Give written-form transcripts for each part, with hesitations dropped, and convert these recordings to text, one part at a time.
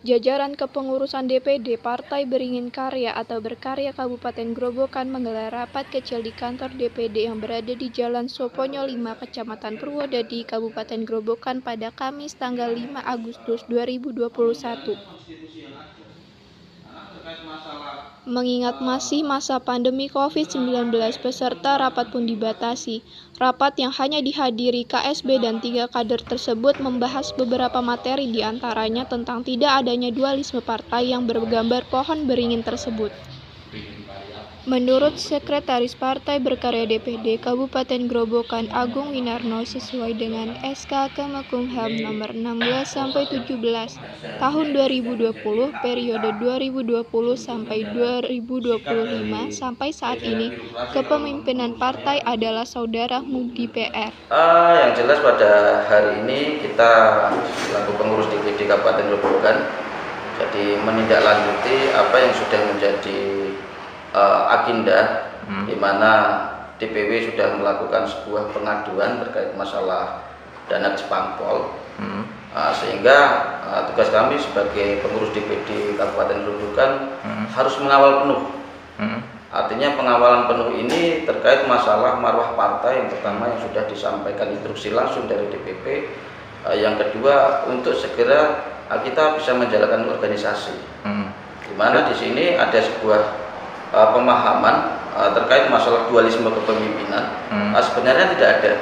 Jajaran kepengurusan DPD Partai Beringin Karya atau Berkarya Kabupaten Grobogan menggelar rapat kecil di kantor DPD yang berada di Jalan Soponyo 5, Kecamatan Purwodadi, Kabupaten Grobogan pada Kamis tanggal 5 Agustus 2021. Mengingat masih masa pandemi COVID-19, peserta rapat pun dibatasi. Rapat yang hanya dihadiri KSB dan 3 kader tersebut membahas beberapa materi, diantaranya tentang tidak adanya dualisme partai yang bergambar pohon beringin tersebut. Menurut Sekretaris Partai Berkarya DPD Kabupaten Grobogan Agung Winarno, sesuai dengan SK Kemenkumham nomor 16/17 tahun 2020 periode 2020 sampai 2025 sampai saat ini, kepemimpinan partai adalah Saudara Mudi PR. Yang jelas pada hari ini kita selaku pengurus DPD Kabupaten Grobogan jadi menindaklanjuti apa yang sudah menjadi agenda, di mana DPW sudah melakukan sebuah pengaduan terkait masalah dana Cispampol, sehingga tugas kami sebagai pengurus DPD Kabupaten Grobogan harus mengawal penuh. Artinya pengawalan penuh ini terkait masalah marwah partai, yang pertama yang sudah disampaikan instruksi langsung dari DPP, yang kedua untuk segera kita bisa menjalankan organisasi, di mana di sini ada sebuah pemahaman terkait masalah dualisme kepemimpinan. Sebenarnya tidak ada.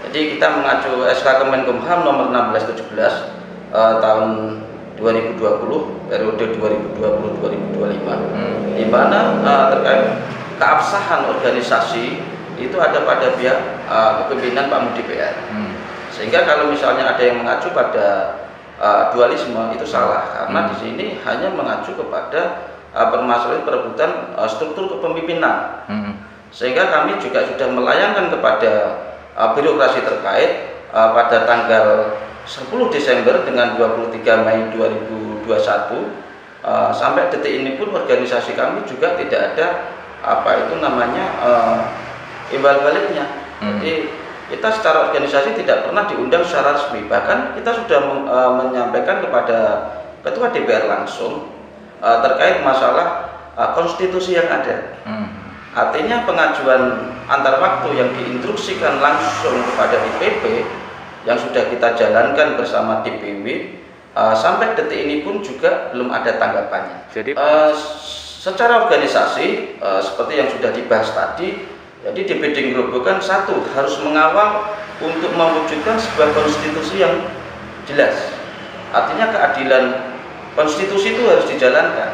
Jadi kita mengacu SK Kemenkumham nomor 16/17 tahun 2020 periode 2020-2025, di mana terkait keabsahan organisasi itu ada pada pihak kepemimpinan Pak Mudi PR. Sehingga kalau misalnya ada yang mengacu pada dualisme, itu salah, karena di sini hanya mengacu kepada permasalahan perebutan struktur kepemimpinan. Sehingga kami juga sudah melayangkan kepada birokrasi terkait pada tanggal 10 Desember dengan 23 Mei 2021, sampai detik ini pun organisasi kami juga tidak ada imbal baliknya. Jadi kita secara organisasi tidak pernah diundang secara resmi, bahkan kita sudah menyampaikan kepada Ketua DPR langsung terkait masalah konstitusi yang ada. Artinya pengajuan antar waktu yang diinstruksikan langsung kepada DPP yang sudah kita jalankan bersama DPW, sampai detik ini pun juga belum ada tanggapannya. Jadi secara organisasi seperti yang sudah dibahas tadi, jadi DPD Grobogan satu harus mengawal untuk mewujudkan sebuah konstitusi yang jelas. Artinya keadilan konstitusi itu harus dijalankan.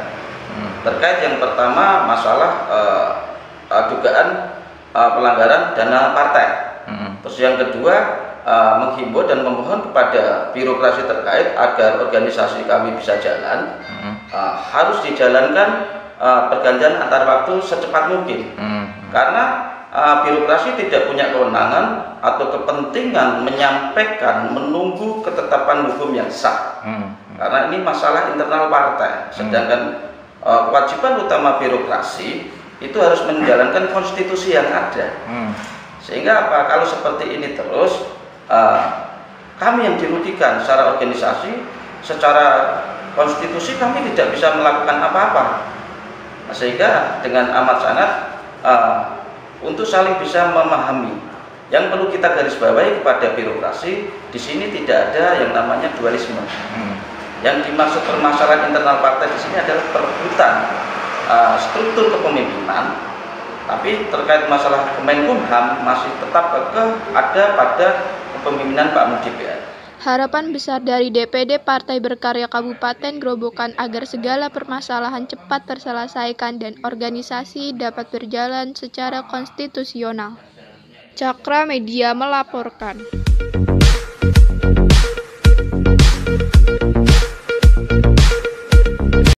Terkait yang pertama masalah dugaan pelanggaran dana partai. Terus yang kedua menghimbau dan memohon kepada birokrasi terkait agar organisasi kami bisa jalan, harus dijalankan pergantian antar waktu secepat mungkin. Karena birokrasi tidak punya kewenangan atau kepentingan menyampaikan menunggu ketetapan hukum yang sah. Karena ini masalah internal partai, sedangkan kewajiban utama birokrasi itu harus menjalankan konstitusi yang ada. Sehingga kalau seperti ini terus, kami yang dirugikan secara organisasi, secara konstitusi kami tidak bisa melakukan apa-apa. Sehingga dengan amat sangat untuk saling bisa memahami, yang perlu kita garis bawahi kepada birokrasi, di sini tidak ada yang namanya dualisme. Yang dimaksud permasalahan internal partai di sini adalah perebutan struktur kepemimpinan, tapi terkait masalah Kemenkumham masih tetap ada pada kepemimpinan Pak Mudi PR. Harapan besar dari DPD Partai Berkarya Kabupaten Grobogan agar segala permasalahan cepat terselesaikan dan organisasi dapat berjalan secara konstitusional. Cakra Media melaporkan.